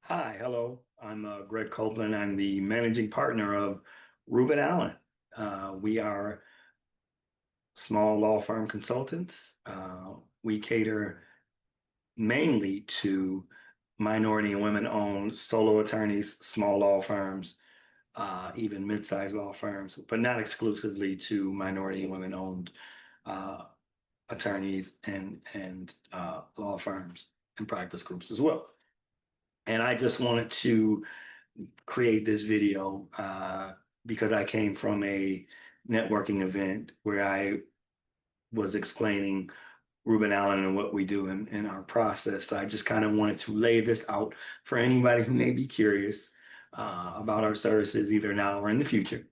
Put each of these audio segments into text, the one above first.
Hi, hello. I'm Greg Copeland. I'm the managing partner of Reuben Allen. We are small law firm consultants. We cater mainly to minority and women-owned solo attorneys, small law firms, even mid-sized law firms, but not exclusively to minority and women-owned uh, attorneys and law firms and practice groups as well. And I just wanted to create this video because I came from a networking event where I was explaining Reuben Allen and what we do in our process. So I just kind of wanted to lay this out for anybody who may be curious about our services, either now or in the future,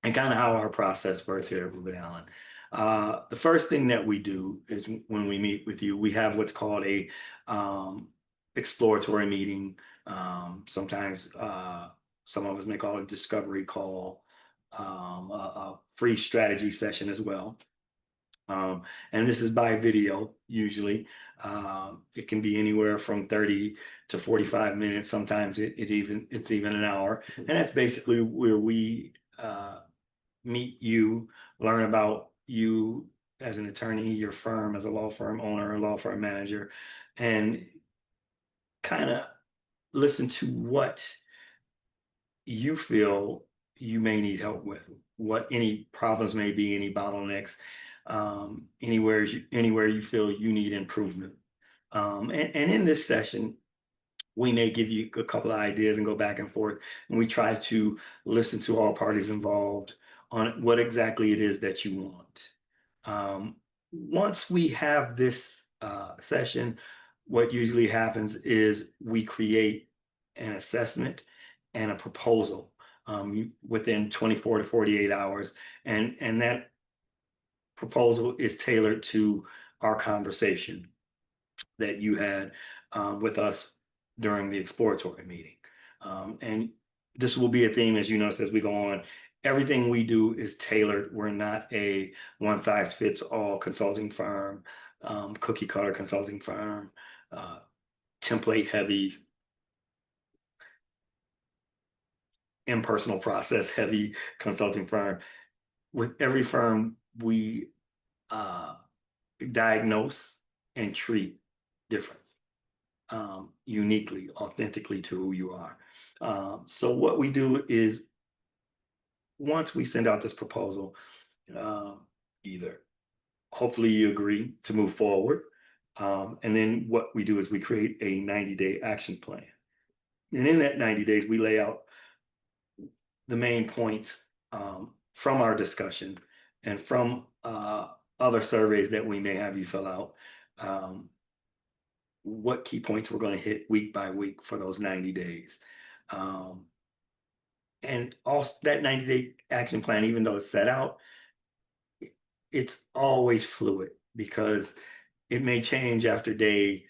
and kind of how our process works here at Reuben Allen. The first thing that we do is when we meet with you, we have what's called a um, exploratory meeting. Sometimes some of us may call it a discovery call, a free strategy session as well. And this is by video usually. It can be anywhere from 30 to 45 minutes. Sometimes it's even an hour. And that's basically where we meet you, learn about you as an attorney, your firm as a law firm owner, a law firm manager, and kind of listen to what you feel you may need help with, what any problems may be, any bottlenecks, anywhere you feel you need improvement. And in this session, we may give you a couple of ideas and go back and forth, and we try to listen to all parties involved on what exactly it is that you want. Once we have this session, what usually happens is we create an assessment and a proposal within 24 to 48 hours, and that proposal is tailored to our conversation that you had with us during the exploratory meeting. And this will be a theme, as you notice, as we go on. Everything we do is tailored. We're not a one size fits all consulting firm, cookie cutter consulting firm, uh, template heavy, impersonal process heavy consulting firm. With every firm, we uh, diagnose and treat different, uniquely, authentically to who you are. So what we do is once we send out this proposal, either hopefully you agree to move forward. And then what we do is we create a 90-day action plan. And in that 90 days, we lay out the main points from our discussion and from other surveys that we may have you fill out. What key points we're going to hit week by week for those 90 days. Um, and also that 90-day action plan, even though it's set out, it's always fluid because it may change after day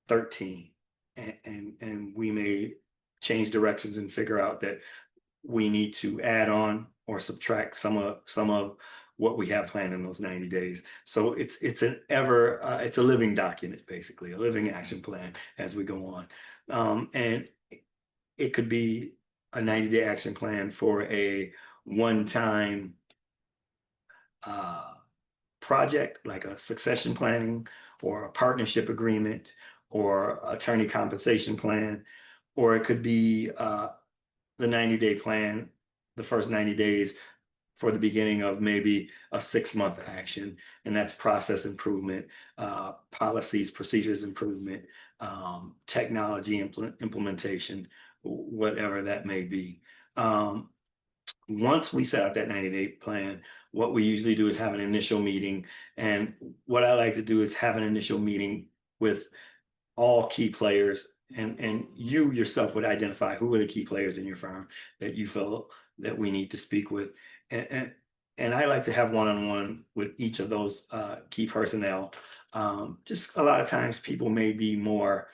13, and we may change directions and figure out that we need to add on or subtract some of what we have planned in those 90 days. So it's a living document, basically, a living action plan as we go on. And it could be a 90-day action plan for a one-time uh, project, like a succession planning or a partnership agreement or attorney compensation plan, or it could be the 90-day plan, the first 90 days for the beginning of maybe a 6-month action, and that's process improvement, policies, procedures improvement, technology implementation, whatever that may be. Um, Once we set out that 90-day plan, what we usually do is have an initial meeting. And what I like to do is have an initial meeting with all key players, and you yourself would identify who are the key players in your firm that you feel that we need to speak with. And and, and I like to have one-on-one with each of those key personnel. Just a lot of times people may be more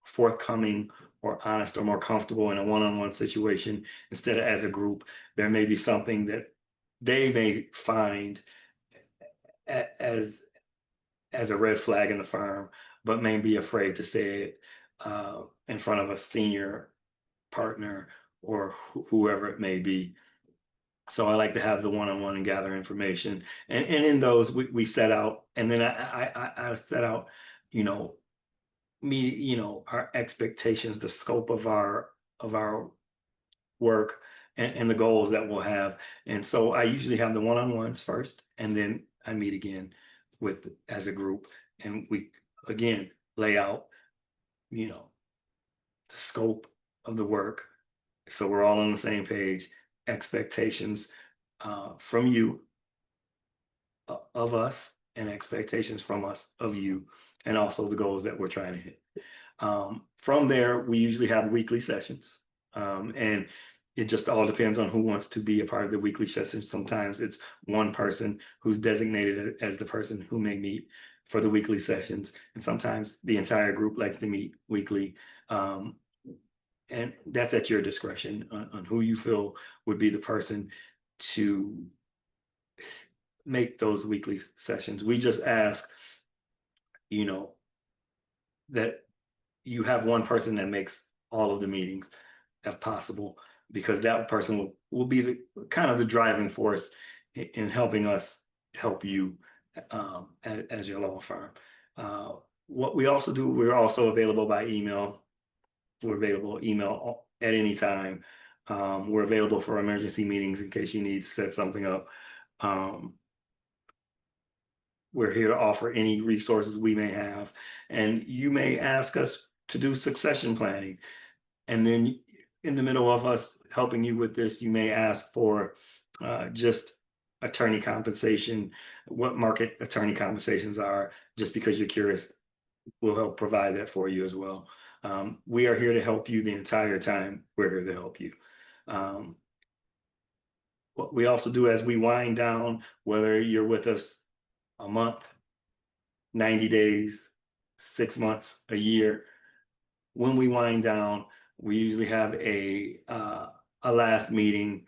forthcoming or honest or more comfortable in a one-on-one situation instead of as a group. There may be something that they may find as a red flag in the firm, but may be afraid to say it. in front of a senior partner or whoever it may be. So I like to have the one-on-one and gather information. And in those we set out, and then I set out, you know, our expectations, the scope of our work and the goals that we'll have. And so I usually have the one-on-ones first, and then I meet again with as a group, and we again lay out, you know, the scope of the work, so we're all on the same page, expectations from you of us, and expectations from us of you, and also the goals that we're trying to hit. From there, we usually have weekly sessions, and it just all depends on who wants to be a part of the weekly sessions. Sometimes it's one person who's designated as the person who may meet for the weekly sessions, and sometimes the entire group likes to meet weekly. Um, and that's at your discretion on who you feel would be the person to make those weekly sessions. We just ask, you know, that you have one person that makes all of the meetings if possible, because that person will be the kind of the driving force in helping us help you as your law firm. What we also do, we're also available by email. We're available email at any time. We're available for emergency meetings in case you need to set something up. Um, we're here to offer any resources we may have, and you may ask us to do succession planning. And then in the middle of us helping you with this, you may ask for just attorney compensation, what market attorney compensations are, just because you're curious. We'll help provide that for you as well. We are here to help you the entire time. We're here to help you. Um, what we also do as we wind down, whether you're with us a month, 90 days, 6 months, a year, when we wind down, we usually have a last meeting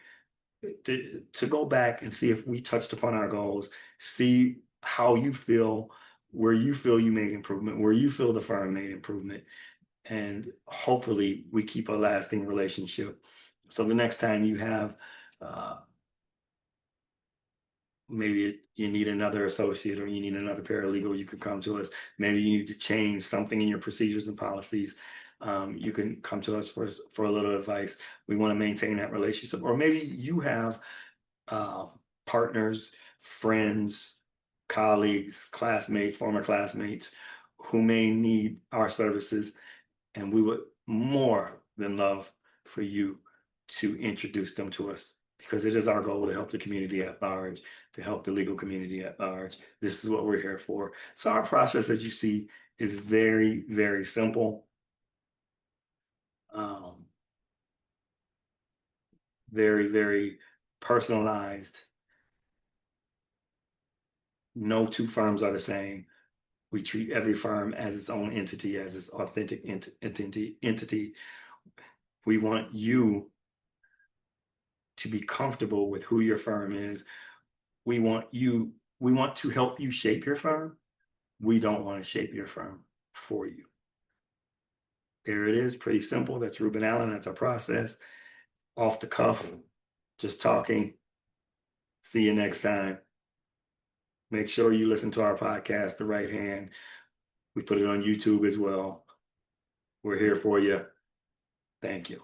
to go back and see if we touched upon our goals, see how you feel, where you feel you made improvement, where you feel the firm made improvement, and hopefully we keep a lasting relationship. So the next time you have uh, maybe you need another associate or you need another paralegal, you could come to us. Maybe you need to change something in your procedures and policies. You can come to us for a little advice. We want to maintain that relationship. Or maybe you have uh, partners, friends, colleagues, classmates, former classmates who may need our services, and we would more than love for you to introduce them to us, because it is our goal to help the community at large, to help the legal community at large. This is what we're here for. So our process, as you see, is very, very simple. Um, very, very personalized. No two firms are the same. We treat every firm as its own entity, as its authentic entity. We want you to be comfortable with who your firm is. We want to help you shape your firm. We don't want to shape your firm for you. There it is, pretty simple. That's Reuben Allen. That's our process. Off the cuff, just talking. See you next time. Make sure you listen to our podcast, The Right Hand. We put it on YouTube as well. We're here for you. Thank you.